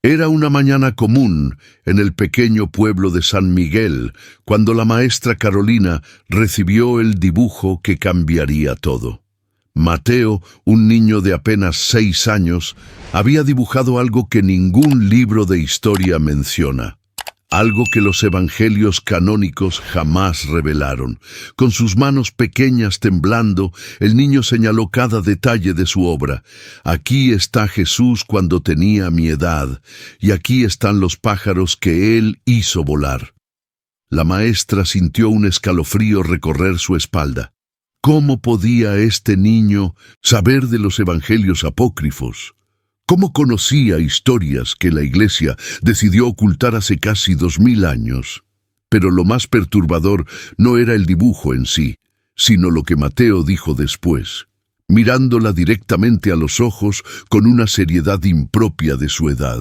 Era una mañana común en el pequeño pueblo de San Miguel, cuando la maestra Carolina recibió el dibujo que cambiaría todo. Mateo, un niño de apenas 6 años, había dibujado algo que ningún libro de historia menciona. Algo que los evangelios canónicos jamás revelaron. Con sus manos pequeñas temblando, el niño señaló cada detalle de su obra. Aquí está Jesús cuando tenía mi edad, y aquí están los pájaros que él hizo volar. La maestra sintió un escalofrío recorrer su espalda. ¿Cómo podía este niño saber de los evangelios apócrifos? ¿Cómo conocía historias que la Iglesia decidió ocultar hace casi 2000 años? Pero lo más perturbador no era el dibujo en sí, sino lo que Mateo dijo después, mirándola directamente a los ojos con una seriedad impropia de su edad.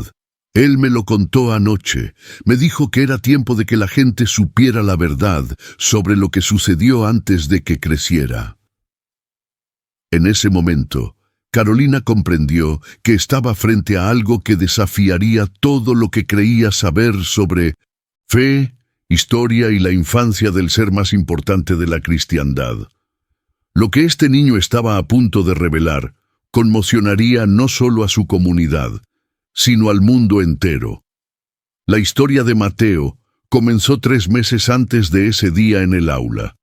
Él me lo contó anoche, me dijo que era tiempo de que la gente supiera la verdad sobre lo que sucedió antes de que creciera. En ese momento, Carolina comprendió que estaba frente a algo que desafiaría todo lo que creía saber sobre fe, historia y la infancia del ser más importante de la cristiandad. Lo que este niño estaba a punto de revelar conmocionaría no solo a su comunidad, sino al mundo entero. La historia de Mateo comenzó 3 meses antes de ese día en el aula.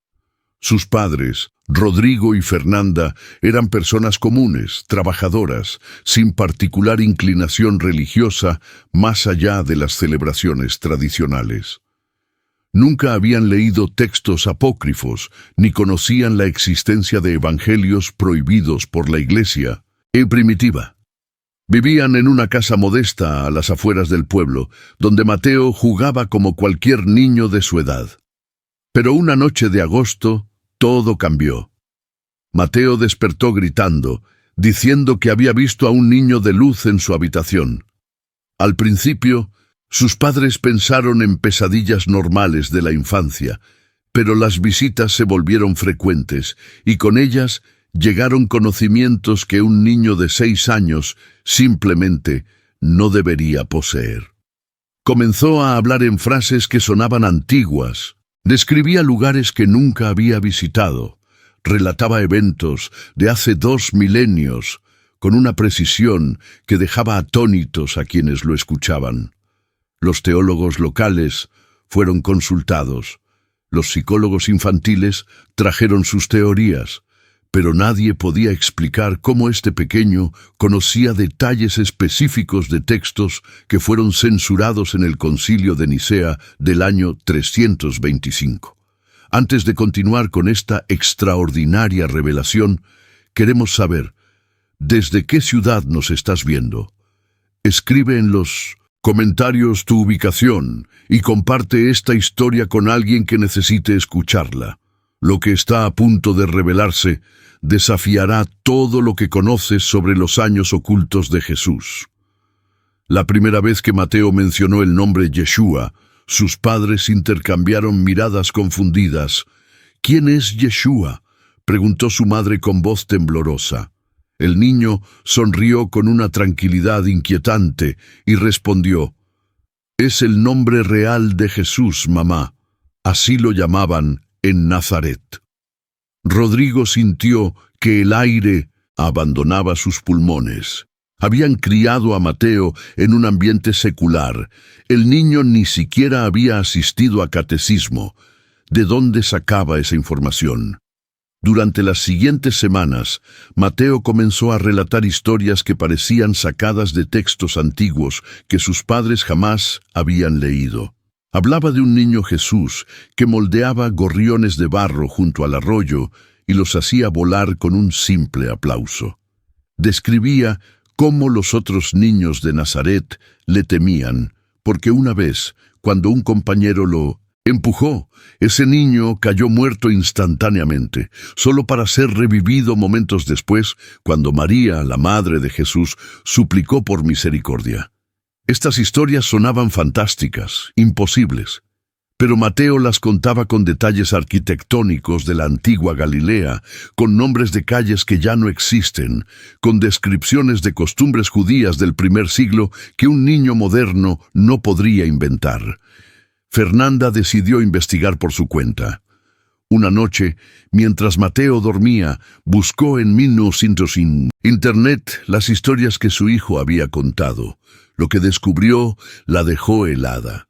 Sus padres, Rodrigo y Fernanda, eran personas comunes, trabajadoras, sin particular inclinación religiosa más allá de las celebraciones tradicionales. Nunca habían leído textos apócrifos, ni conocían la existencia de evangelios prohibidos por la Iglesia primitiva. Vivían en una casa modesta a las afueras del pueblo, donde Mateo jugaba como cualquier niño de su edad. Pero una noche de agosto, todo cambió. Mateo despertó gritando, diciendo que había visto a un niño de luz en su habitación. Al principio, sus padres pensaron en pesadillas normales de la infancia, pero las visitas se volvieron frecuentes, y con ellas llegaron conocimientos que un niño de 6 años simplemente no debería poseer. Comenzó a hablar en frases que sonaban antiguas. Describía lugares que nunca había visitado, relataba eventos de hace 2 milenios, con una precisión que dejaba atónitos a quienes lo escuchaban. Los teólogos locales fueron consultados, los psicólogos infantiles trajeron sus teorías, pero nadie podía explicar cómo este pequeño conocía detalles específicos de textos que fueron censurados en el Concilio de Nicea del año 325. Antes de continuar con esta extraordinaria revelación, queremos saber, ¿desde qué ciudad nos estás viendo? Escribe en los comentarios tu ubicación y comparte esta historia con alguien que necesite escucharla. Lo que está a punto de revelarse desafiará todo lo que conoces sobre los años ocultos de Jesús. La primera vez que Mateo mencionó el nombre Yeshua, sus padres intercambiaron miradas confundidas. ¿Quién es Yeshua?, preguntó su madre con voz temblorosa. El niño sonrió con una tranquilidad inquietante y respondió: «Es el nombre real de Jesús, mamá. Así lo llamaban en Nazaret». Rodrigo sintió que el aire abandonaba sus pulmones. Habían criado a Mateo en un ambiente secular. El niño ni siquiera había asistido a catecismo. ¿De dónde sacaba esa información? Durante las siguientes semanas, Mateo comenzó a relatar historias que parecían sacadas de textos antiguos que sus padres jamás habían leído. Hablaba de un niño Jesús que moldeaba gorriones de barro junto al arroyo y los hacía volar con un simple aplauso. Describía cómo los otros niños de Nazaret le temían, porque una vez, cuando un compañero lo empujó, ese niño cayó muerto instantáneamente, solo para ser revivido momentos después, cuando María, la madre de Jesús, suplicó por misericordia. Estas historias sonaban fantásticas, imposibles, Pero Mateo las contaba con detalles arquitectónicos de la antigua Galilea, con nombres de calles que ya no existen, con descripciones de costumbres judías del primer siglo que un niño moderno no podría inventar. Fernanda decidió investigar por su cuenta. Una noche, mientras Mateo dormía, buscó en Internet las historias que su hijo había contado. Lo que descubrió la dejó helada.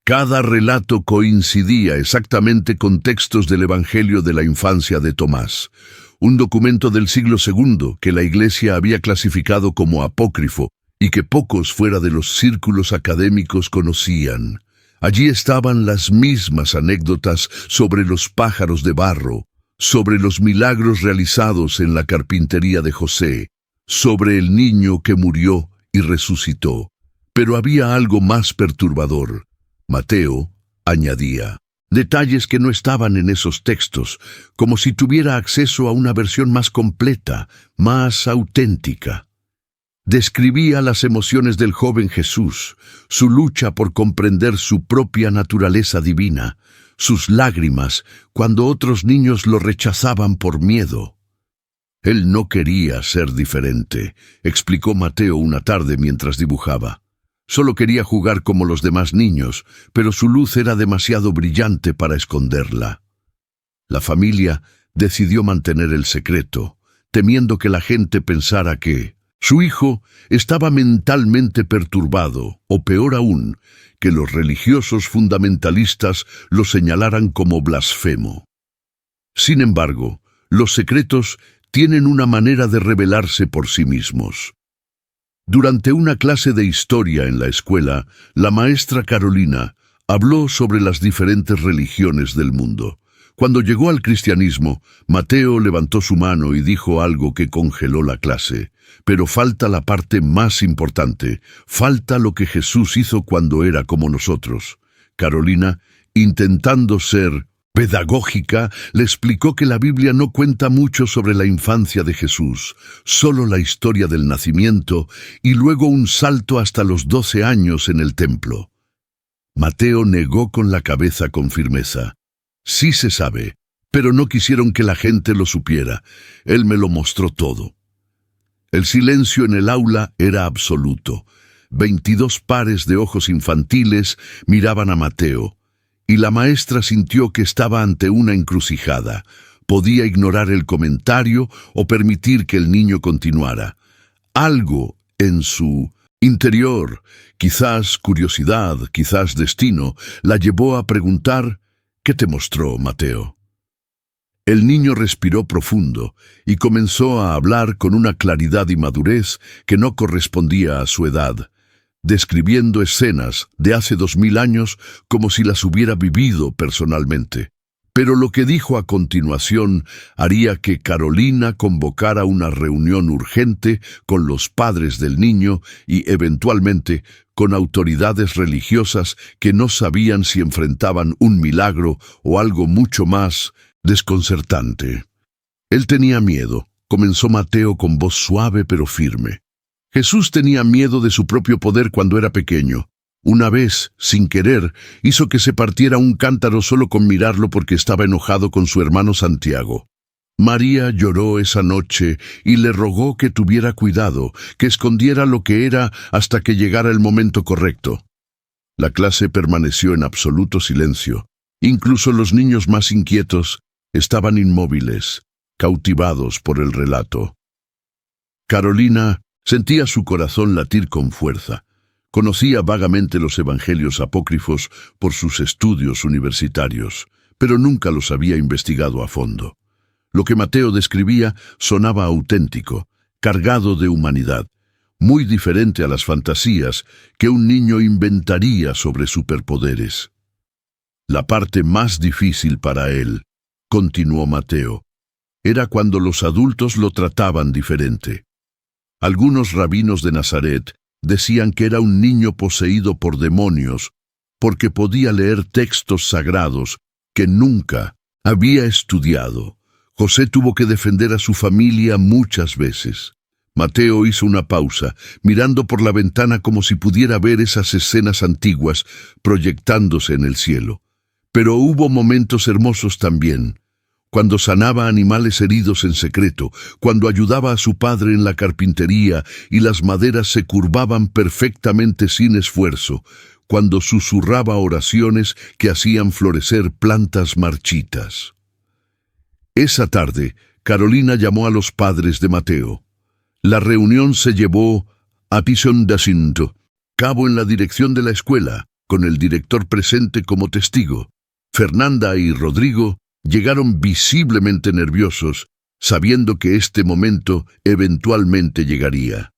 Cada relato coincidía exactamente con textos del Evangelio de la infancia de Tomás, un documento del siglo II que la Iglesia había clasificado como apócrifo y que pocos fuera de los círculos académicos conocían. Allí estaban las mismas anécdotas sobre los pájaros de barro, sobre los milagros realizados en la carpintería de José, sobre el niño que murió y resucitó. Pero había algo más perturbador. Mateo añadía detalles que no estaban en esos textos, como si tuviera acceso a una versión más completa, más auténtica. Describía las emociones del joven Jesús, su lucha por comprender su propia naturaleza divina, sus lágrimas cuando otros niños lo rechazaban por miedo. Él no quería ser diferente, explicó Mateo una tarde mientras dibujaba. Solo quería jugar como los demás niños, pero su luz era demasiado brillante para esconderla. La familia decidió mantener el secreto, temiendo que la gente pensara que su hijo estaba mentalmente perturbado, o peor aún, que los religiosos fundamentalistas lo señalaran como blasfemo. Sin embargo, los secretos tienen una manera de revelarse por sí mismos. Durante una clase de historia en la escuela, la maestra Carolina habló sobre las diferentes religiones del mundo. Cuando llegó al cristianismo, Mateo levantó su mano y dijo algo que congeló la clase. Pero falta la parte más importante, falta lo que Jesús hizo cuando era como nosotros. Carolina, intentando ser pedagógica, le explicó que la Biblia no cuenta mucho sobre la infancia de Jesús, solo la historia del nacimiento y luego un salto hasta los 12 años en el templo. Mateo negó con la cabeza con firmeza. Sí se sabe, pero no quisieron que la gente lo supiera. Él me lo mostró todo. El silencio en el aula era absoluto. 22 pares de ojos infantiles miraban a Mateo. Y la maestra sintió que estaba ante una encrucijada. Podía ignorar el comentario o permitir que el niño continuara. Algo en su interior, quizás curiosidad, quizás destino, la llevó a preguntar: ¿qué te mostró, Mateo? El niño respiró profundo y comenzó a hablar con una claridad y madurez que no correspondía a su edad, describiendo escenas de hace 2000 años como si las hubiera vivido personalmente. Pero lo que dijo a continuación haría que Carolina convocara una reunión urgente con los padres del niño y, eventualmente, con autoridades religiosas que no sabían si enfrentaban un milagro o algo mucho más desconcertante. Él tenía miedo, comenzó Mateo con voz suave pero firme. Jesús tenía miedo de su propio poder cuando era pequeño. Una vez, sin querer, hizo que se partiera un cántaro solo con mirarlo porque estaba enojado con su hermano Santiago. María lloró esa noche y le rogó que tuviera cuidado, que escondiera lo que era hasta que llegara el momento correcto. La clase permaneció en absoluto silencio. Incluso los niños más inquietos estaban inmóviles, cautivados por el relato. Carolina sentía su corazón latir con fuerza. Conocía vagamente los evangelios apócrifos por sus estudios universitarios, pero nunca los había investigado a fondo. Lo que Mateo describía sonaba auténtico, cargado de humanidad, muy diferente a las fantasías que un niño inventaría sobre superpoderes. La parte más difícil para él, continuó Mateo, era cuando los adultos lo trataban diferente. Algunos rabinos de Nazaret decían que era un niño poseído por demonios porque podía leer textos sagrados que nunca había estudiado. José tuvo que defender a su familia muchas veces. Mateo hizo una pausa, mirando por la ventana como si pudiera ver esas escenas antiguas proyectándose en el cielo. Pero hubo momentos hermosos también, cuando sanaba animales heridos en secreto, cuando ayudaba a su padre en la carpintería y las maderas se curvaban perfectamente sin esfuerzo, cuando susurraba oraciones que hacían florecer plantas marchitas. Esa tarde, Carolina llamó a los padres de Mateo. La reunión se llevó a Pison d'Acinto, cabo en la dirección de la escuela, con el director presente como testigo. Fernanda y Rodrigo llegaron visiblemente nerviosos, sabiendo que este momento eventualmente llegaría.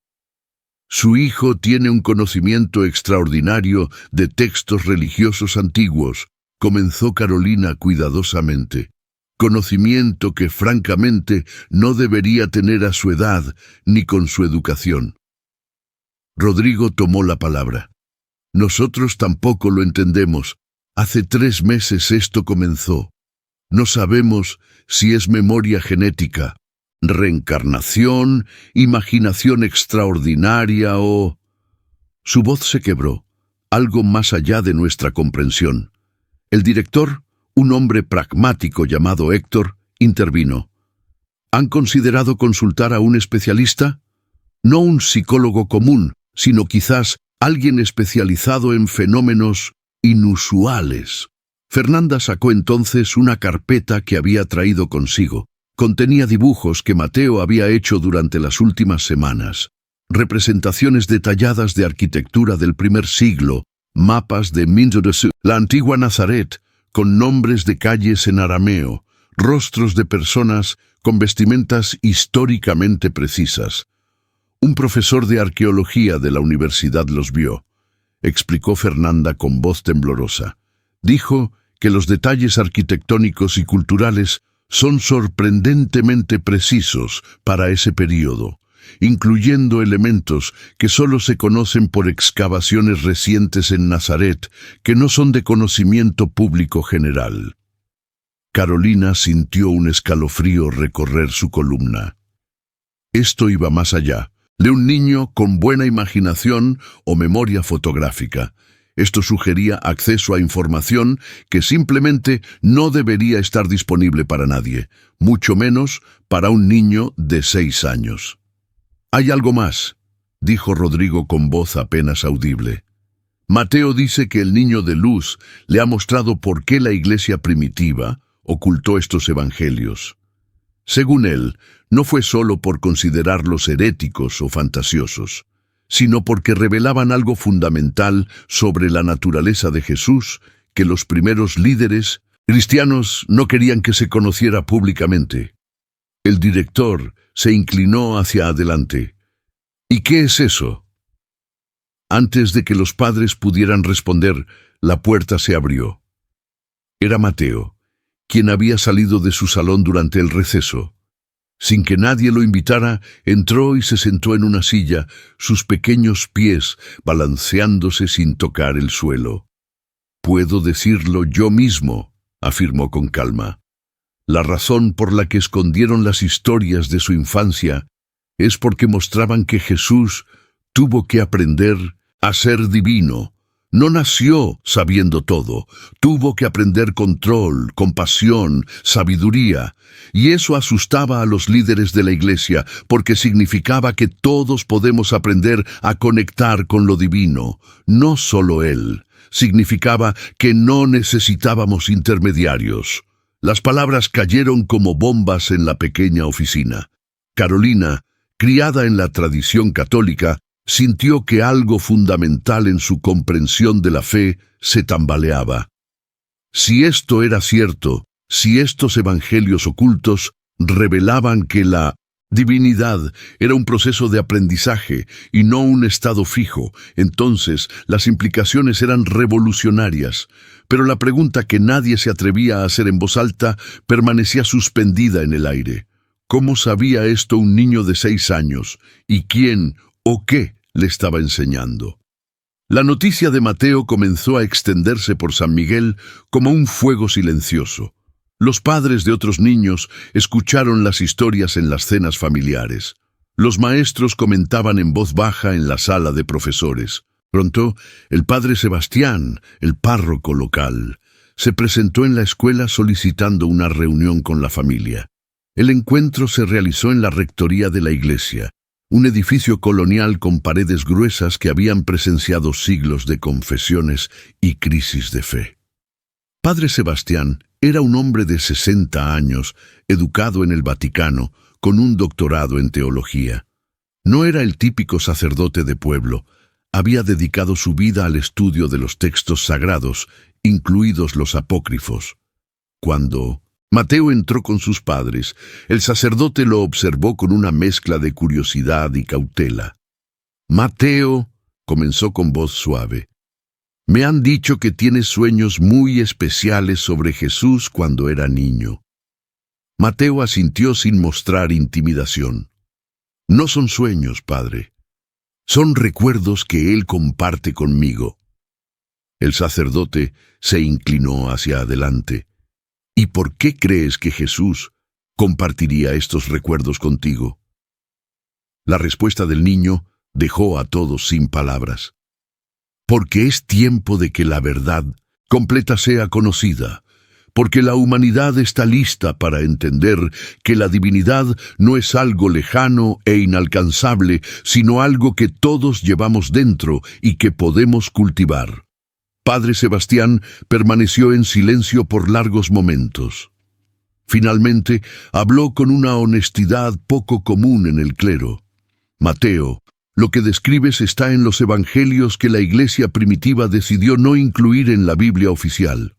Su hijo tiene un conocimiento extraordinario de textos religiosos antiguos, comenzó Carolina cuidadosamente. Conocimiento que francamente no debería tener a su edad ni con su educación. Rodrigo tomó la palabra. Nosotros tampoco lo entendemos. Hace 3 meses esto comenzó. No sabemos si es memoria genética, reencarnación, imaginación extraordinaria o... Su voz se quebró, algo más allá de nuestra comprensión. El director, un hombre pragmático llamado Héctor, intervino. ¿Han considerado consultar a un especialista? No un psicólogo común, sino quizás alguien especializado en fenómenos inusuales. Fernanda sacó entonces una carpeta que había traído consigo. Contenía dibujos que Mateo había hecho durante las últimas semanas, representaciones detalladas de arquitectura del primer siglo, mapas de Minzo-de-Su, la antigua Nazaret, con nombres de calles en arameo, rostros de personas con vestimentas históricamente precisas. Un profesor de arqueología de la universidad los vio, explicó Fernanda con voz temblorosa. Dijo que los detalles arquitectónicos y culturales son sorprendentemente precisos para ese período, incluyendo elementos que solo se conocen por excavaciones recientes en Nazaret, que no son de conocimiento público general. Carolina sintió un escalofrío recorrer su columna. Esto iba más allá de un niño con buena imaginación o memoria fotográfica. Esto sugería acceso a información que simplemente no debería estar disponible para nadie, mucho menos para un niño de 6 años. «Hay algo más», dijo Rodrigo con voz apenas audible. Mateo dice que el niño de luz le ha mostrado por qué la iglesia primitiva ocultó estos evangelios. Según él, no fue solo por considerarlos heréticos o fantasiosos, sino porque revelaban algo fundamental sobre la naturaleza de Jesús que los primeros líderes cristianos no querían que se conociera públicamente. El director se inclinó hacia adelante. ¿Y qué es eso? Antes de que los padres pudieran responder, la puerta se abrió. Era Mateo, quien había salido de su salón durante el receso. Sin que nadie lo invitara, entró y se sentó en una silla, sus pequeños pies balanceándose sin tocar el suelo. «Puedo decirlo yo mismo», afirmó con calma. «La razón por la que escondieron las historias de su infancia es porque mostraban que Jesús tuvo que aprender a ser divino. No nació sabiendo todo, tuvo que aprender control, compasión, sabiduría, y eso asustaba a los líderes de la iglesia, porque significaba que todos podemos aprender a conectar con lo divino, no solo él. Significaba que no necesitábamos intermediarios. Las palabras cayeron como bombas en la pequeña oficina. Carolina, criada en la tradición católica, sintió que algo fundamental en su comprensión de la fe se tambaleaba. Si esto era cierto, si estos evangelios ocultos revelaban que la divinidad era un proceso de aprendizaje y no un estado fijo, entonces las implicaciones eran revolucionarias. Pero la pregunta que nadie se atrevía a hacer en voz alta permanecía suspendida en el aire. ¿Cómo sabía esto un niño de 6 años? ¿Y quién o qué le estaba enseñando? La noticia de Mateo comenzó a extenderse por San Miguel como un fuego silencioso. Los padres de otros niños escucharon las historias en las cenas familiares. Los maestros comentaban en voz baja en la sala de profesores. Pronto, el padre Sebastián, el párroco local, se presentó en la escuela solicitando una reunión con la familia. El encuentro se realizó en la rectoría de la iglesia, un edificio colonial con paredes gruesas que habían presenciado siglos de confesiones y crisis de fe. Padre Sebastián era un hombre de 60 años, educado en el Vaticano, con un doctorado en teología. No era el típico sacerdote de pueblo. Había dedicado su vida al estudio de los textos sagrados, incluidos los apócrifos. Cuando Mateo entró con sus padres, el sacerdote lo observó con una mezcla de curiosidad y cautela. «Mateo», comenzó con voz suave, «me han dicho que tienes sueños muy especiales sobre Jesús cuando era niño». Mateo asintió sin mostrar intimidación. «No son sueños, padre. Son recuerdos que él comparte conmigo». El sacerdote se inclinó hacia adelante. «¿Y por qué crees que Jesús compartiría estos recuerdos contigo?» La respuesta del niño dejó a todos sin palabras. «Porque es tiempo de que la verdad completa sea conocida, porque la humanidad está lista para entender que la divinidad no es algo lejano e inalcanzable, sino algo que todos llevamos dentro y que podemos cultivar». Padre Sebastián permaneció en silencio por largos momentos. Finalmente, habló con una honestidad poco común en el clero. «Mateo, lo que describes está en los evangelios que la iglesia primitiva decidió no incluir en la Biblia oficial.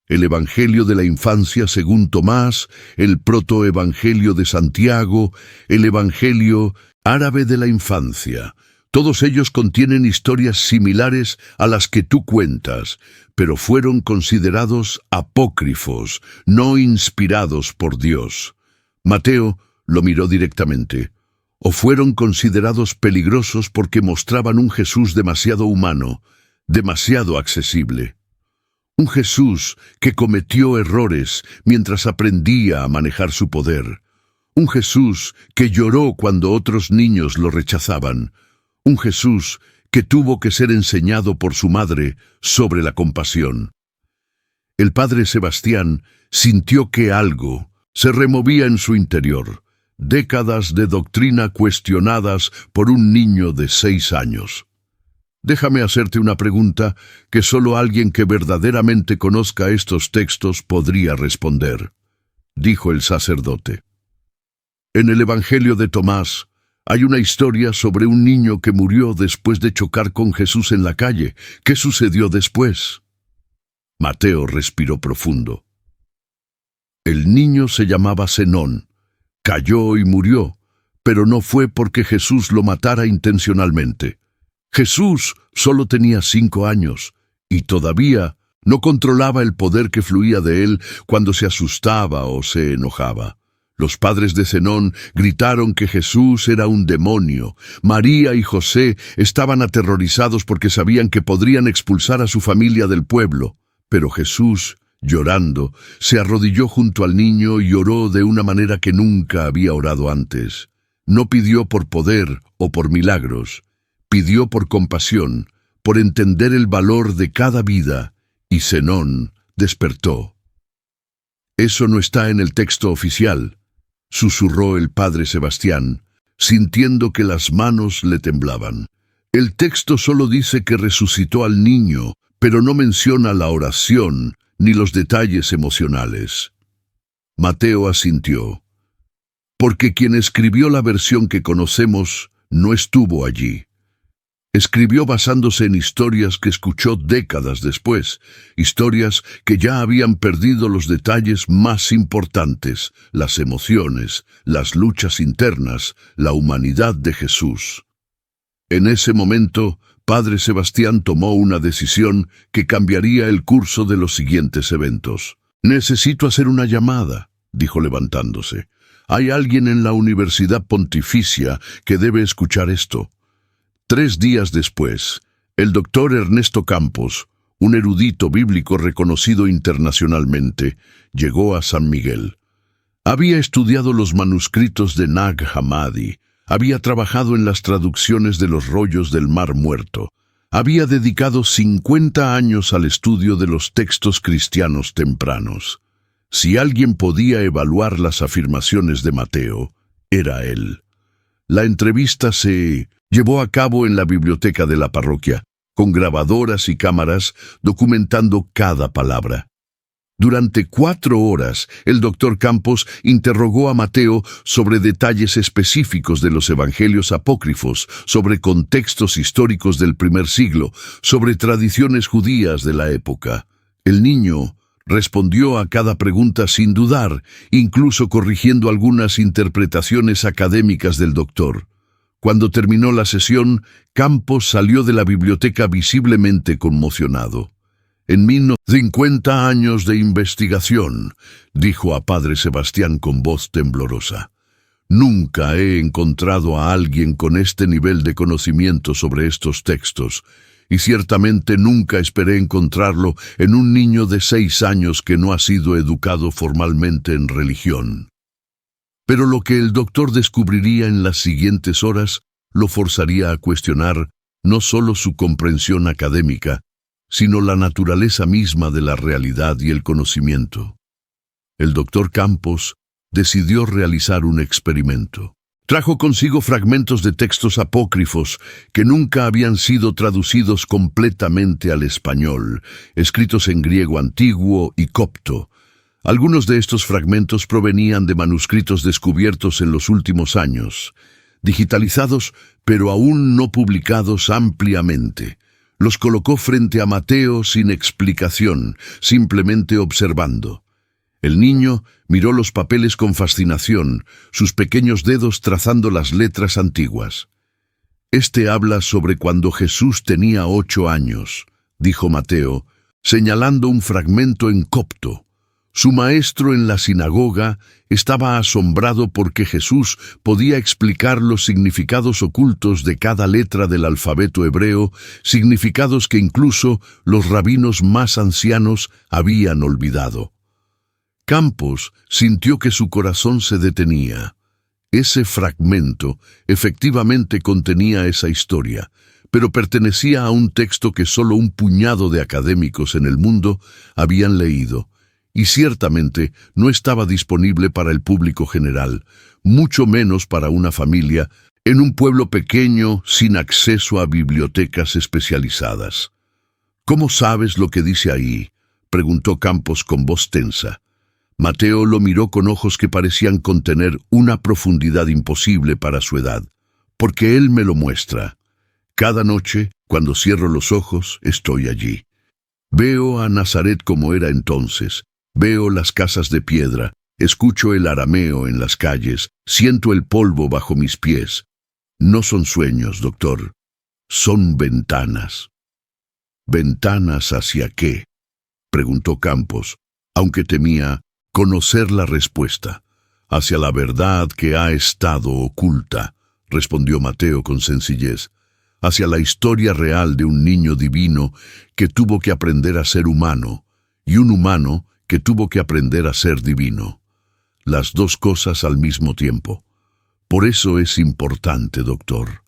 El Evangelio de la Infancia según Tomás, el Protoevangelio de Santiago, el Evangelio árabe de la Infancia. Todos ellos contienen historias similares a las que tú cuentas, pero fueron considerados apócrifos, no inspirados por Dios». Mateo lo miró directamente. «O fueron considerados peligrosos porque mostraban un Jesús demasiado humano, demasiado accesible. Un Jesús que cometió errores mientras aprendía a manejar su poder. Un Jesús que lloró cuando otros niños lo rechazaban. Un Jesús que tuvo que ser enseñado por su madre sobre la compasión». El padre Sebastián sintió que algo se removía en su interior. Décadas de doctrina cuestionadas por un niño de 6 años. «Déjame hacerte una pregunta que solo alguien que verdaderamente conozca estos textos podría responder», dijo el sacerdote. «En el Evangelio de Tomás hay una historia sobre un niño que murió después de chocar con Jesús en la calle. ¿Qué sucedió después?» Mateo respiró profundo. «El niño se llamaba Zenón. Cayó y murió, pero no fue porque Jesús lo matara intencionalmente. Jesús solo tenía 5 años y todavía no controlaba el poder que fluía de él cuando se asustaba o se enojaba. Los padres de Zenón gritaron que Jesús era un demonio. María y José estaban aterrorizados porque sabían que podrían expulsar a su familia del pueblo. Pero Jesús, llorando, se arrodilló junto al niño y oró de una manera que nunca había orado antes. No pidió por poder o por milagros. Pidió por compasión, por entender el valor de cada vida, y Zenón despertó. «Eso no está en el texto oficial», susurró el padre Sebastián, sintiendo que las manos le temblaban. «El texto solo dice que resucitó al niño, pero no menciona la oración ni los detalles emocionales». Mateo asintió. «Porque quien escribió la versión que conocemos no estuvo allí. Escribió basándose en historias que escuchó décadas después, historias que ya habían perdido los detalles más importantes, las emociones, las luchas internas, la humanidad de Jesús». En ese momento, Padre Sebastián tomó una decisión que cambiaría el curso de los siguientes eventos. «Necesito hacer una llamada», dijo levantándose. «Hay alguien en la Universidad Pontificia que debe escuchar esto». 3 días después, el doctor Ernesto Campos, un erudito bíblico reconocido internacionalmente, llegó a San Miguel. Había estudiado los manuscritos de Nag Hammadi, había trabajado en las traducciones de los rollos del Mar Muerto, había dedicado 50 años al estudio de los textos cristianos tempranos. Si alguien podía evaluar las afirmaciones de Mateo, era él. La entrevista se llevó a cabo en la biblioteca de la parroquia, con grabadoras y cámaras documentando cada palabra. Durante 4 horas, el doctor Campos interrogó a Mateo sobre detalles específicos de los evangelios apócrifos, sobre contextos históricos del primer siglo, sobre tradiciones judías de la época. El niño respondió a cada pregunta sin dudar, incluso corrigiendo algunas interpretaciones académicas del doctor. Cuando terminó la sesión, Campos salió de la biblioteca visiblemente conmocionado. En 50 años de investigación, dijo a Padre Sebastián con voz temblorosa, nunca he encontrado a alguien con este nivel de conocimiento sobre estos textos, y ciertamente nunca esperé encontrarlo en un niño de 6 años que no ha sido educado formalmente en religión. Pero lo que el doctor descubriría en las siguientes horas lo forzaría a cuestionar no solo su comprensión académica, sino la naturaleza misma de la realidad y el conocimiento. El doctor Campos decidió realizar un experimento. Trajo consigo fragmentos de textos apócrifos que nunca habían sido traducidos completamente al español, escritos en griego antiguo y copto. Algunos de estos fragmentos provenían de manuscritos descubiertos en los últimos años, digitalizados pero aún no publicados ampliamente. Los colocó frente a Mateo sin explicación, simplemente observando. El niño miró los papeles con fascinación, sus pequeños dedos trazando las letras antiguas. Este habla sobre cuando Jesús tenía 8 años, dijo Mateo, señalando un fragmento en copto. Su maestro en la sinagoga estaba asombrado porque Jesús podía explicar los significados ocultos de cada letra del alfabeto hebreo, significados que incluso los rabinos más ancianos habían olvidado. Campos sintió que su corazón se detenía. Ese fragmento efectivamente contenía esa historia, pero pertenecía a un texto que solo un puñado de académicos en el mundo habían leído, y ciertamente no estaba disponible para el público general, mucho menos para una familia en un pueblo pequeño sin acceso a bibliotecas especializadas. ¿Cómo sabes lo que dice ahí?, preguntó Campos con voz tensa. Mateo lo miró con ojos que parecían contener una profundidad imposible para su edad. Porque él me lo muestra. Cada noche, cuando cierro los ojos, estoy allí. Veo a Nazaret como era entonces. Veo las casas de piedra, escucho el arameo en las calles, siento el polvo bajo mis pies. No son sueños, doctor. Son ventanas. ¿Ventanas hacia qué?, preguntó Campos, aunque temía conocer la respuesta. Hacia la verdad que ha estado oculta, respondió Mateo con sencillez. Hacia la historia real de un niño divino que tuvo que aprender a ser humano, y un humano que tuvo que aprender a ser divino. Las dos cosas al mismo tiempo. Por eso es importante, doctor.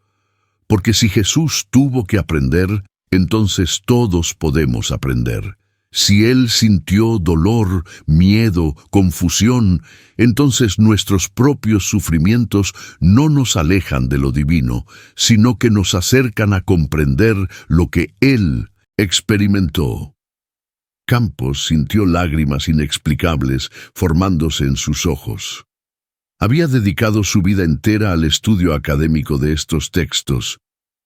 Porque si Jesús tuvo que aprender, entonces todos podemos aprender. Si Él sintió dolor, miedo, confusión, entonces nuestros propios sufrimientos no nos alejan de lo divino, sino que nos acercan a comprender lo que Él experimentó. Campos sintió lágrimas inexplicables formándose en sus ojos. Había dedicado su vida entera al estudio académico de estos textos,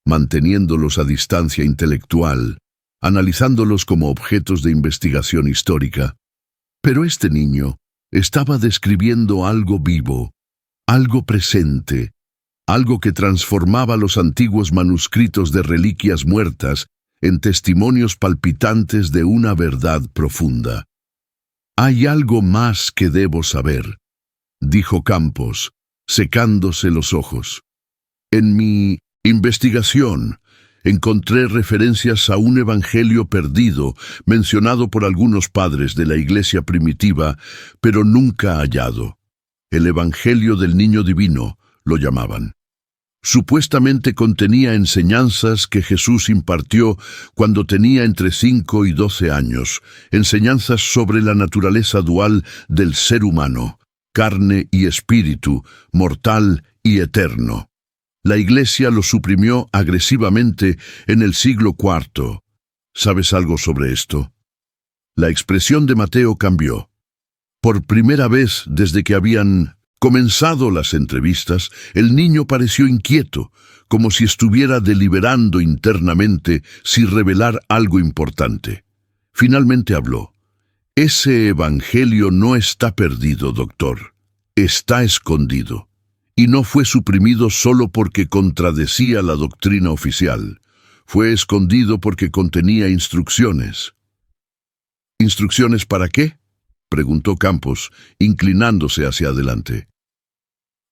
manteniéndolos a distancia intelectual, analizándolos como objetos de investigación histórica. Pero este niño estaba describiendo algo vivo, algo presente, algo que transformaba los antiguos manuscritos de reliquias muertas en testimonios palpitantes de una verdad profunda. «Hay algo más que debo saber», dijo Campos, secándose los ojos. «En mi investigación encontré referencias a un evangelio perdido, mencionado por algunos padres de la iglesia primitiva, pero nunca hallado. El evangelio del niño divino lo llamaban. Supuestamente contenía enseñanzas que Jesús impartió cuando tenía entre 5 y 12 años, enseñanzas sobre la naturaleza dual del ser humano, carne y espíritu, mortal y eterno. La Iglesia lo suprimió agresivamente en el siglo IV. ¿Sabes algo sobre esto? La expresión de Mateo cambió. Por primera vez desde que habían comenzado las entrevistas, el niño pareció inquieto, como si estuviera deliberando internamente si revelar algo importante. Finalmente habló. Ese evangelio no está perdido, doctor. Está escondido. Y no fue suprimido solo porque contradecía la doctrina oficial. Fue escondido porque contenía instrucciones. ¿Instrucciones para qué?, preguntó Campos, inclinándose hacia adelante.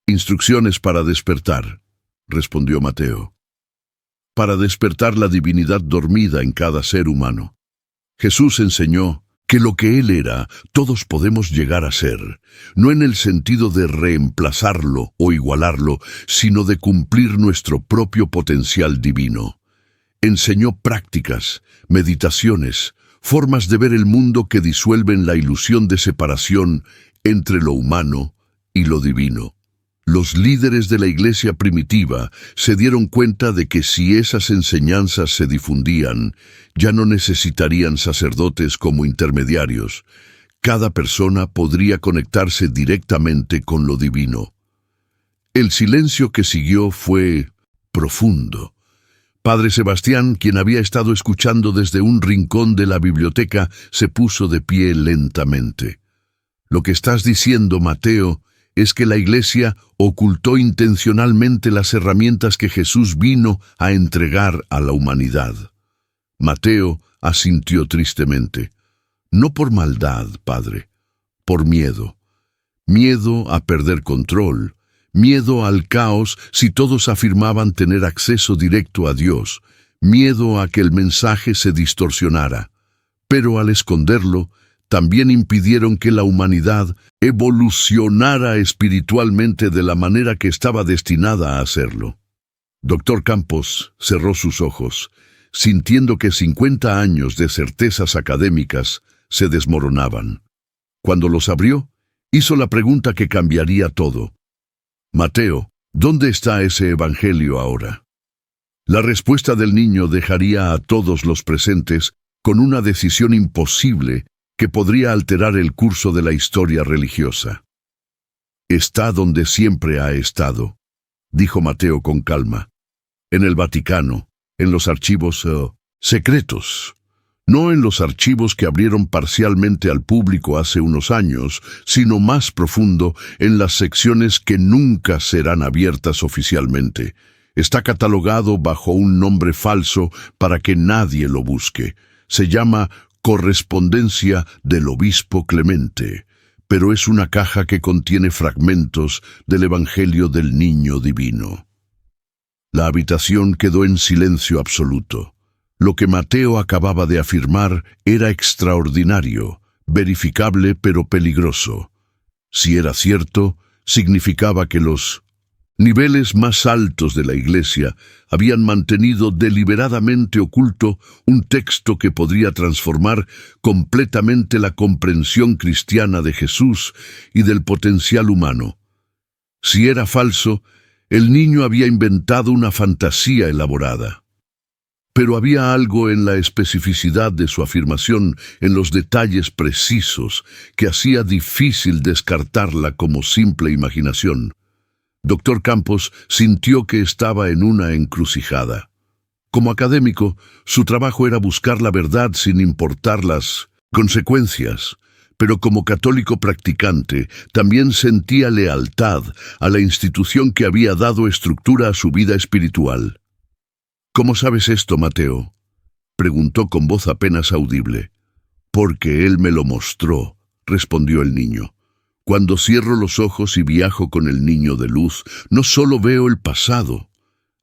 Instrucciones para despertar, respondió Mateo. Para despertar la divinidad dormida en cada ser humano. Jesús enseñó que lo que Él era, todos podemos llegar a ser, no en el sentido de reemplazarlo o igualarlo, sino de cumplir nuestro propio potencial divino. Enseñó prácticas, meditaciones, formas de ver el mundo que disuelven la ilusión de separación entre lo humano y lo divino. Los líderes de la Iglesia primitiva se dieron cuenta de que si esas enseñanzas se difundían, ya no necesitarían sacerdotes como intermediarios. Cada persona podría conectarse directamente con lo divino. El silencio que siguió fue profundo. Padre Sebastián, quien había estado escuchando desde un rincón de la biblioteca, se puso de pie lentamente. Lo que estás diciendo, Mateo, es que la Iglesia ocultó intencionalmente las herramientas que Jesús vino a entregar a la humanidad. Mateo asintió tristemente. No por maldad, Padre, por miedo. Miedo a perder control. Miedo al caos si todos afirmaban tener acceso directo a Dios, miedo a que el mensaje se distorsionara. Pero al esconderlo, también impidieron que la humanidad evolucionara espiritualmente de la manera que estaba destinada a hacerlo. Dr. Campos cerró sus ojos, sintiendo que 50 años de certezas académicas se desmoronaban. Cuando los abrió, hizo la pregunta que cambiaría todo. Mateo, ¿dónde está ese evangelio ahora? La respuesta del niño dejaría a todos los presentes con una decisión imposible que podría alterar el curso de la historia religiosa. Está donde siempre ha estado, dijo Mateo con calma, en el Vaticano, en los archivos secretos. No en los archivos que abrieron parcialmente al público hace unos años, sino más profundo en las secciones que nunca serán abiertas oficialmente. Está catalogado bajo un nombre falso para que nadie lo busque. Se llama Correspondencia del Obispo Clemente, pero es una caja que contiene fragmentos del Evangelio del Niño Divino. La habitación quedó en silencio absoluto. Lo que Mateo acababa de afirmar era extraordinario, verificable pero peligroso. Si era cierto, significaba que los niveles más altos de la Iglesia habían mantenido deliberadamente oculto un texto que podría transformar completamente la comprensión cristiana de Jesús y del potencial humano. Si era falso, el niño había inventado una fantasía elaborada. Pero había algo en la especificidad de su afirmación, en los detalles precisos, que hacía difícil descartarla como simple imaginación. Dr. Campos sintió que estaba en una encrucijada. Como académico, su trabajo era buscar la verdad sin importar las consecuencias, pero como católico practicante también sentía lealtad a la institución que había dado estructura a su vida espiritual. ¿Cómo sabes esto, Mateo?, preguntó con voz apenas audible. Porque él me lo mostró, respondió el niño. Cuando cierro los ojos y viajo con el niño de luz, no solo veo el pasado,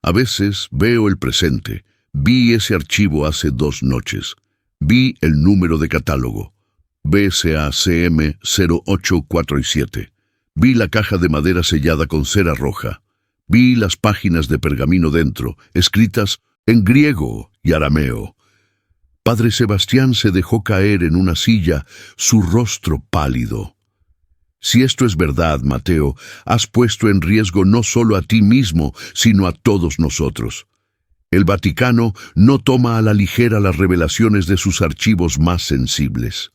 a veces veo el presente. Vi ese archivo hace 2 noches. Vi el número de catálogo, BSACM 0847. Vi la caja de madera sellada con cera roja. Vi las páginas de pergamino dentro, escritas en griego y arameo. Padre Sebastián se dejó caer en una silla, su rostro pálido. Si esto es verdad, Mateo, has puesto en riesgo no solo a ti mismo, sino a todos nosotros. El Vaticano no toma a la ligera las revelaciones de sus archivos más sensibles.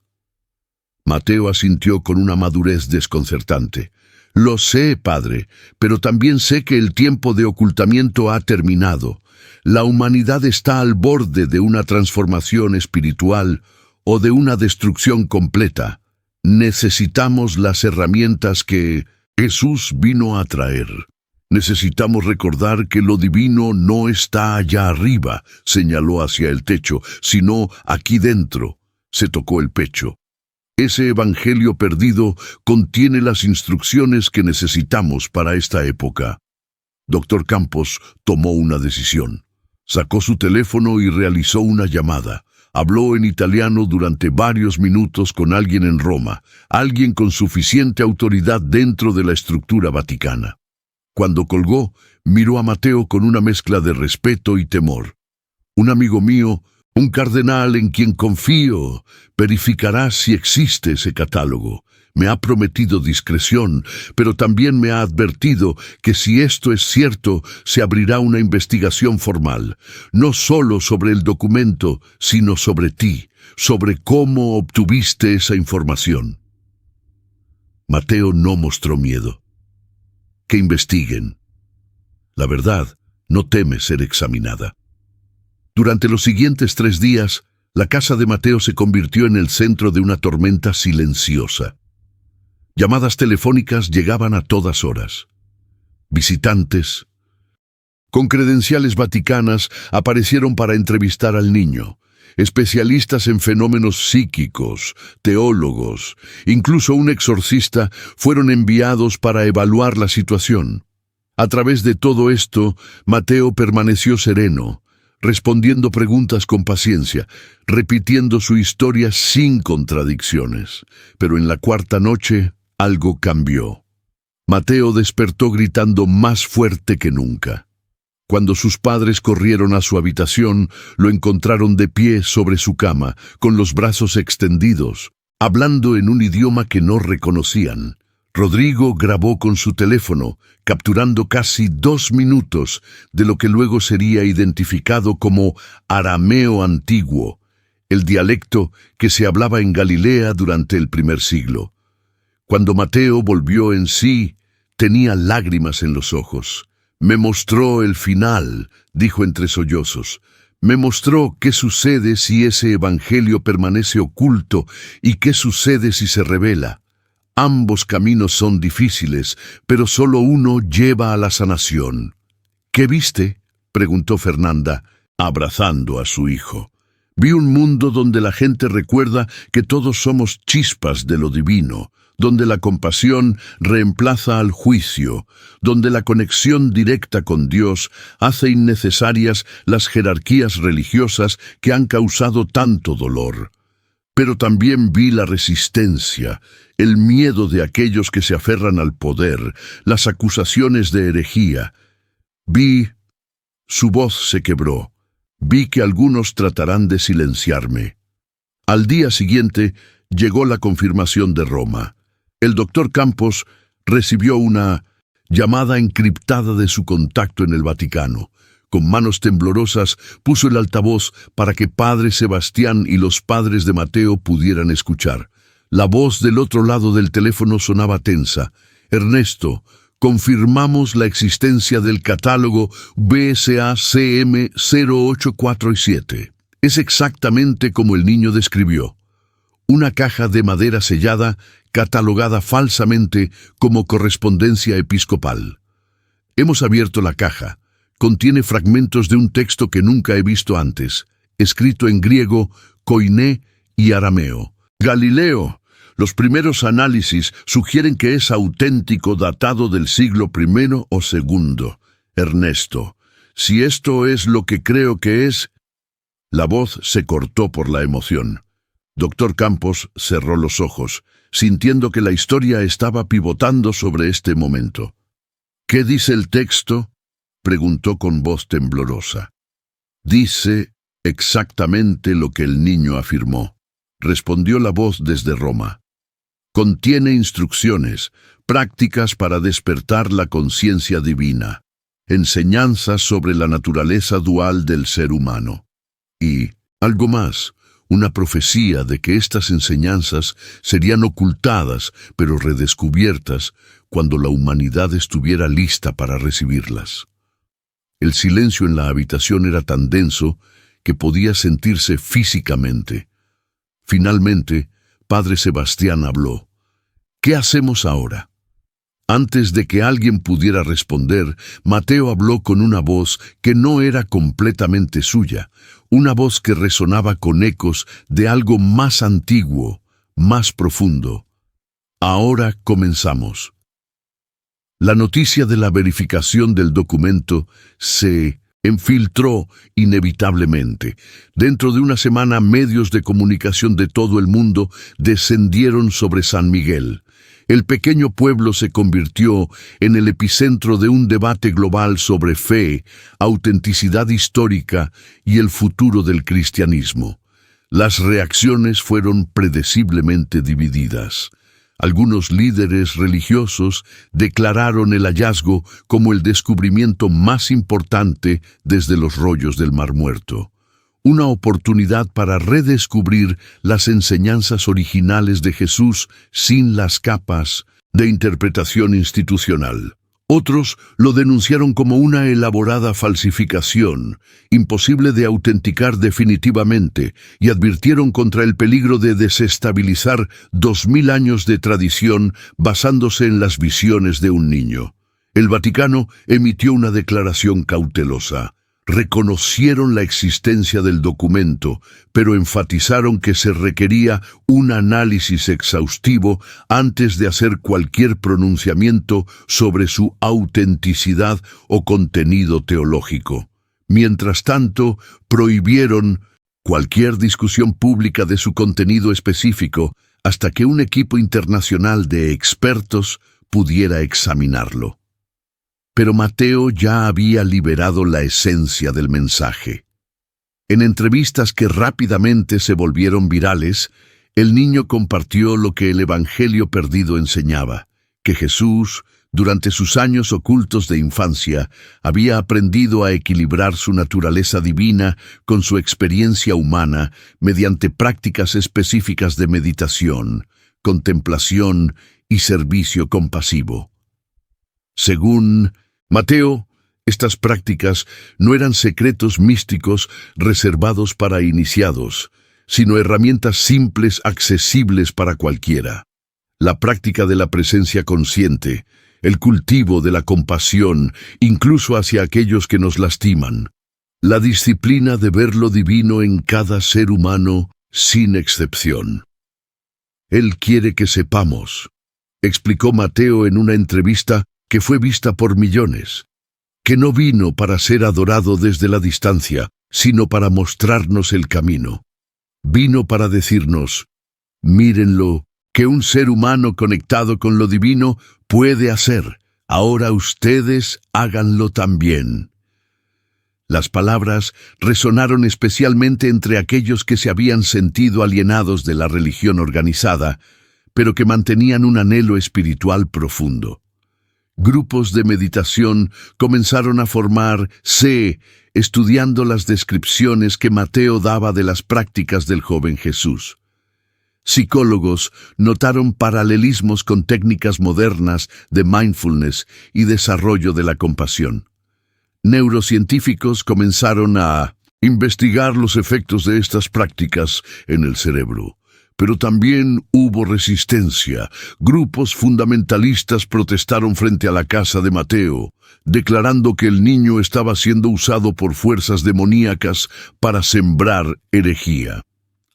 Mateo asintió con una madurez desconcertante. Lo sé, padre, pero también sé que el tiempo de ocultamiento ha terminado. La humanidad está al borde de una transformación espiritual o de una destrucción completa. Necesitamos las herramientas que Jesús vino a traer. Necesitamos recordar que lo divino no está allá arriba, señaló hacia el techo, sino aquí dentro. Se tocó el pecho. Ese evangelio perdido contiene las instrucciones que necesitamos para esta época. Dr. Campos tomó una decisión. Sacó su teléfono y realizó una llamada. Habló en italiano durante varios minutos con alguien en Roma, alguien con suficiente autoridad dentro de la estructura vaticana. Cuando colgó, miró a Mateo con una mezcla de respeto y temor. Un amigo mío, un cardenal en quien confío, verificará si existe ese catálogo. Me ha prometido discreción, pero también me ha advertido que si esto es cierto, se abrirá una investigación formal, no solo sobre el documento, sino sobre ti, sobre cómo obtuviste esa información. Mateo no mostró miedo. Que investiguen. La verdad no teme ser examinada. Durante los siguientes 3 días, la casa de Mateo se convirtió en el centro de una tormenta silenciosa. Llamadas telefónicas llegaban a todas horas. Visitantes con credenciales vaticanas aparecieron para entrevistar al niño. Especialistas en fenómenos psíquicos, teólogos, incluso un exorcista fueron enviados para evaluar la situación. A través de todo esto, Mateo permaneció sereno, respondiendo preguntas con paciencia, repitiendo su historia sin contradicciones. Pero en la 4ª noche, algo cambió. Mateo despertó gritando más fuerte que nunca. Cuando sus padres corrieron a su habitación, lo encontraron de pie sobre su cama, con los brazos extendidos, hablando en un idioma que no reconocían. Rodrigo grabó con su teléfono, capturando casi 2 minutos de lo que luego sería identificado como arameo antiguo, el dialecto que se hablaba en Galilea durante el primer siglo. Cuando Mateo volvió en sí, tenía lágrimas en los ojos. Me mostró el final, dijo entre sollozos. Me mostró qué sucede si ese evangelio permanece oculto y qué sucede si se revela. Ambos caminos son difíciles, pero solo uno lleva a la sanación. ¿Qué viste?, preguntó Fernanda, abrazando a su hijo. Vi un mundo donde la gente recuerda que todos somos chispas de lo divino, donde la compasión reemplaza al juicio, donde la conexión directa con Dios hace innecesarias las jerarquías religiosas que han causado tanto dolor. Pero también vi la resistencia, el miedo de aquellos que se aferran al poder, las acusaciones de herejía. Vi, su voz se quebró, vi que algunos tratarán de silenciarme. Al día siguiente llegó la confirmación de Roma. El doctor Campos recibió una llamada encriptada de su contacto en el Vaticano. Con manos temblorosas puso el altavoz para que Padre Sebastián y los padres de Mateo pudieran escuchar. La voz del otro lado del teléfono sonaba tensa. Ernesto, confirmamos la existencia del catálogo BSA-CM 0847. Es exactamente como el niño describió. Una caja de madera sellada, catalogada falsamente como correspondencia episcopal. Hemos abierto la caja. Contiene fragmentos de un texto que nunca he visto antes, escrito en griego, koiné y arameo. Galileo, los primeros análisis sugieren que es auténtico, datado del siglo I o II. Ernesto, si esto es lo que creo que es... La voz se cortó por la emoción. Dr. Campos cerró los ojos, sintiendo que la historia estaba pivotando sobre este momento. ¿Qué dice el texto?, preguntó con voz temblorosa. Dice exactamente lo que el niño afirmó, respondió la voz desde Roma. Contiene instrucciones, prácticas para despertar la conciencia divina, enseñanzas sobre la naturaleza dual del ser humano. Y, algo más, una profecía de que estas enseñanzas serían ocultadas, pero redescubiertas, cuando la humanidad estuviera lista para recibirlas. El silencio en la habitación era tan denso que podía sentirse físicamente. Finalmente, Padre Sebastián habló. ¿Qué hacemos ahora? Antes de que alguien pudiera responder, Mateo habló con una voz que no era completamente suya, una voz que resonaba con ecos de algo más antiguo, más profundo. Ahora comenzamos. La noticia de la verificación del documento se infiltró inevitablemente. Dentro de una semana, medios de comunicación de todo el mundo descendieron sobre San Miguel. El pequeño pueblo se convirtió en el epicentro de un debate global sobre fe, autenticidad histórica y el futuro del cristianismo. Las reacciones fueron predeciblemente divididas. Algunos líderes religiosos declararon el hallazgo como el descubrimiento más importante desde los rollos del Mar Muerto. Una oportunidad para redescubrir las enseñanzas originales de Jesús sin las capas de interpretación institucional. Otros lo denunciaron como una elaborada falsificación, imposible de autenticar definitivamente, y advirtieron contra el peligro de desestabilizar 2000 años de tradición basándose en las visiones de un niño. El Vaticano emitió una declaración cautelosa. Reconocieron la existencia del documento, pero enfatizaron que se requería un análisis exhaustivo antes de hacer cualquier pronunciamiento sobre su autenticidad o contenido teológico. Mientras tanto, prohibieron cualquier discusión pública de su contenido específico hasta que un equipo internacional de expertos pudiera examinarlo. Pero Mateo ya había liberado la esencia del mensaje. En entrevistas que rápidamente se volvieron virales, el niño compartió lo que el Evangelio perdido enseñaba, que Jesús, durante sus años ocultos de infancia, había aprendido a equilibrar su naturaleza divina con su experiencia humana mediante prácticas específicas de meditación, contemplación y servicio compasivo. Según Mateo, estas prácticas no eran secretos místicos reservados para iniciados, sino herramientas simples accesibles para cualquiera. La práctica de la presencia consciente, el cultivo de la compasión, incluso hacia aquellos que nos lastiman. La disciplina de ver lo divino en cada ser humano, sin excepción. Él quiere que sepamos, explicó Mateo en una entrevista que fue vista por millones, que no vino para ser adorado desde la distancia, sino para mostrarnos el camino. Vino para decirnos, mírenlo, que un ser humano conectado con lo divino puede hacer. Ahora ustedes háganlo también. Las palabras resonaron especialmente entre aquellos que se habían sentido alienados de la religión organizada, pero que mantenían un anhelo espiritual profundo. Grupos de meditación comenzaron a formarse, estudiando las descripciones que Mateo daba de las prácticas del joven Jesús. Psicólogos notaron paralelismos con técnicas modernas de mindfulness y desarrollo de la compasión. Neurocientíficos comenzaron a investigar los efectos de estas prácticas en el cerebro. Pero también hubo resistencia. Grupos fundamentalistas protestaron frente a la casa de Mateo, declarando que el niño estaba siendo usado por fuerzas demoníacas para sembrar herejía.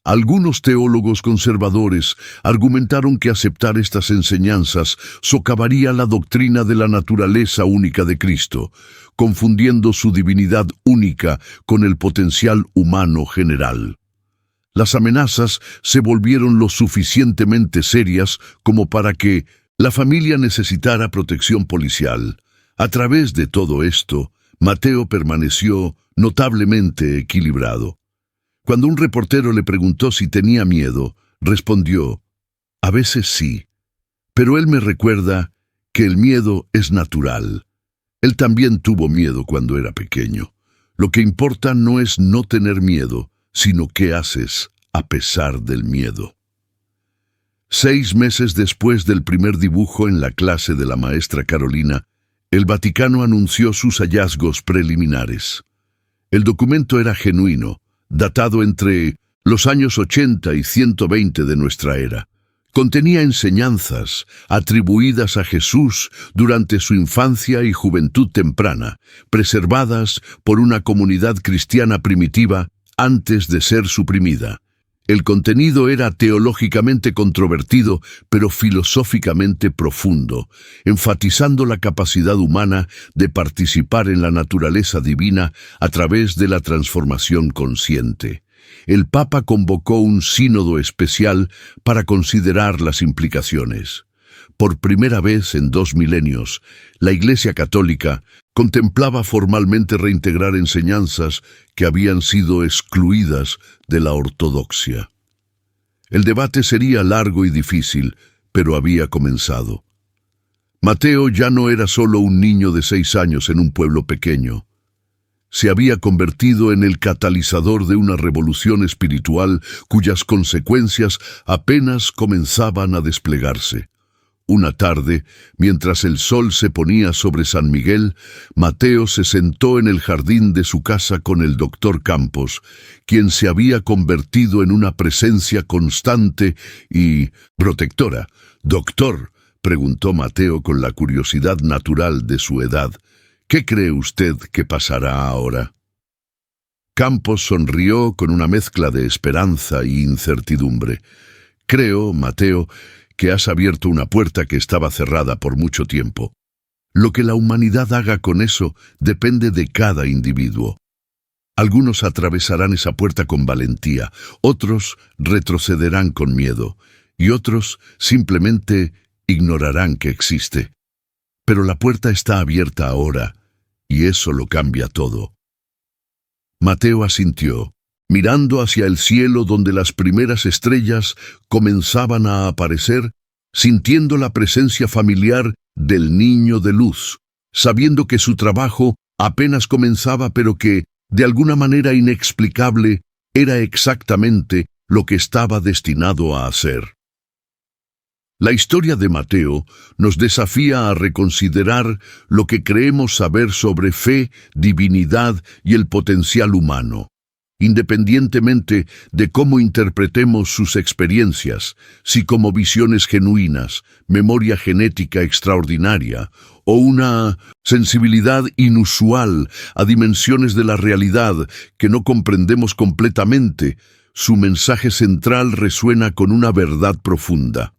Algunos teólogos conservadores argumentaron que aceptar estas enseñanzas socavaría la doctrina de la naturaleza única de Cristo, confundiendo su divinidad única con el potencial humano general. Las amenazas se volvieron lo suficientemente serias como para que la familia necesitara protección policial, A través de todo esto, Mateo permaneció notablemente equilibrado. Cuando un reportero le preguntó si tenía miedo, respondió: a veces sí, pero él me recuerda que el miedo es natural. Él también tuvo miedo cuando era pequeño. Lo que importa no es no tener miedo, sino qué haces a pesar del miedo. 6 meses después del primer dibujo en la clase de la maestra Carolina, el Vaticano anunció sus hallazgos preliminares. El documento era genuino, datado entre los años 80 y 120 de nuestra era. Contenía enseñanzas atribuidas a Jesús durante su infancia y juventud temprana, preservadas por una comunidad cristiana primitiva antes de ser suprimida. El contenido era teológicamente controvertido, pero filosóficamente profundo, enfatizando la capacidad humana de participar en la naturaleza divina a través de la transformación consciente. El Papa convocó un sínodo especial para considerar las implicaciones. Por primera vez en 2 milenios, la Iglesia Católica contemplaba formalmente reintegrar enseñanzas que habían sido excluidas de la ortodoxia. El debate sería largo y difícil, pero había comenzado. Mateo ya no era solo un niño de 6 años en un pueblo pequeño. Se había convertido en el catalizador de una revolución espiritual cuyas consecuencias apenas comenzaban a desplegarse. Una tarde, mientras el sol se ponía sobre San Miguel, Mateo se sentó en el jardín de su casa con el doctor Campos, quien se había convertido en una presencia constante y protectora. «Doctor», preguntó Mateo con la curiosidad natural de su edad, «¿qué cree usted que pasará ahora?» Campos sonrió con una mezcla de esperanza e incertidumbre. «Creo, Mateo, que has abierto una puerta que estaba cerrada por mucho tiempo. Lo que la humanidad haga con eso depende de cada individuo. Algunos atravesarán esa puerta con valentía, otros retrocederán con miedo, y otros simplemente ignorarán que existe. Pero la puerta está abierta ahora, y eso lo cambia todo». Mateo asintió, mirando hacia el cielo donde las primeras estrellas comenzaban a aparecer, sintiendo la presencia familiar del niño de luz, sabiendo que su trabajo apenas comenzaba, pero que, de alguna manera inexplicable, era exactamente lo que estaba destinado a hacer. La historia de Mateo nos desafía a reconsiderar lo que creemos saber sobre fe, divinidad y el potencial humano. Independientemente de cómo interpretemos sus experiencias, si como visiones genuinas, memoria genética extraordinaria o una sensibilidad inusual a dimensiones de la realidad que no comprendemos completamente, su mensaje central resuena con una verdad profunda.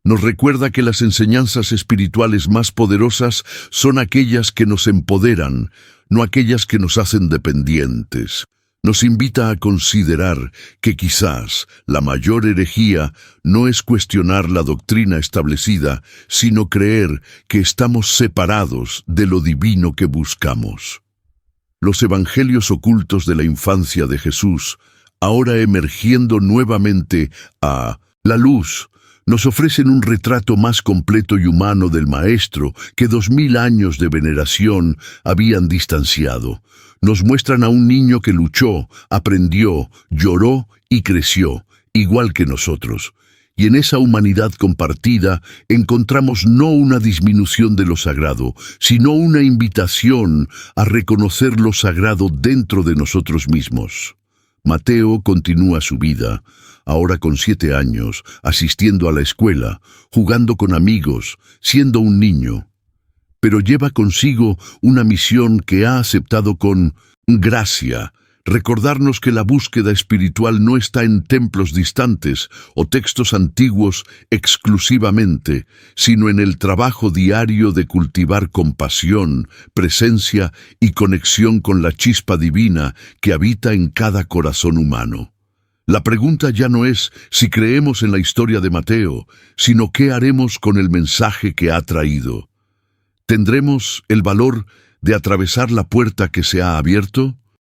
Nos recuerda que las enseñanzas espirituales más poderosas son aquellas que nos empoderan, no aquellas que nos hacen dependientes. Nos invita a considerar que quizás la mayor herejía no es cuestionar la doctrina establecida, sino creer que estamos separados de lo divino que buscamos. Los evangelios ocultos de la infancia de Jesús, ahora emergiendo nuevamente a la luz, nos ofrecen un retrato más completo y humano del Maestro que 2000 años de veneración habían distanciado. Nos muestran a un niño que luchó, aprendió, lloró y creció, igual que nosotros. Y en esa humanidad compartida encontramos no una disminución de lo sagrado, sino una invitación a reconocer lo sagrado dentro de nosotros mismos. Mateo continúa su vida, ahora con 7 años, asistiendo a la escuela, jugando con amigos, siendo un niño. Pero lleva consigo una misión que ha aceptado con gracia, recordarnos que la búsqueda espiritual no está en templos distantes o textos antiguos exclusivamente, sino en el trabajo diario de cultivar compasión, presencia y conexión con la chispa divina que habita en cada corazón humano. La pregunta ya no es si creemos en la historia de Mateo, sino qué haremos con el mensaje que ha traído. ¿Tendremos el valor de atravesar la puerta que se ha abierto?